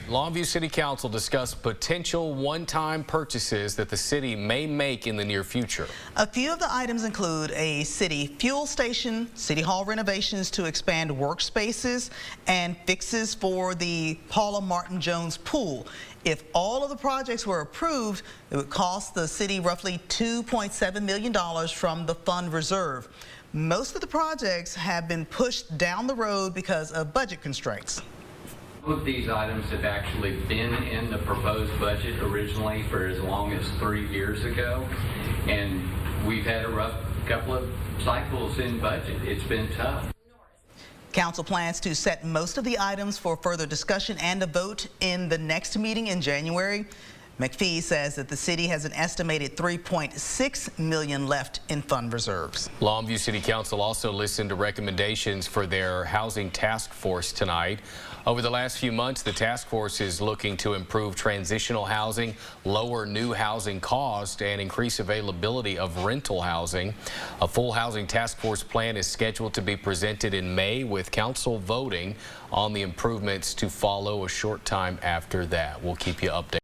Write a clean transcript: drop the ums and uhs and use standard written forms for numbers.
Longview City Council discussed potential one-time purchases that the city may make in the near future. A few of the items include a city fuel station, city hall renovations to expand workspaces, and fixes for the Paula Martin Jones pool. If all of the projects were approved, it would cost the city roughly $2.7 million from the fund reserve. Most of the projects have been pushed down the road because of budget constraints. Some of these items have actually been in the proposed budget originally for as long as 3 years ago, and we've had a rough couple of cycles in budget. It's been tough. Council plans to set most of the items for further discussion and a vote in the next meeting in January. McPhee says that the city has an estimated $3.6 million left in fund reserves. Longview City Council also listened to recommendations for their housing task force tonight. Over the last few months, the task force is looking to improve transitional housing, lower new housing cost, and increase availability of rental housing. A full housing task force plan is scheduled to be presented in May, with council voting on the improvements to follow a short time after that. We'll keep you updated.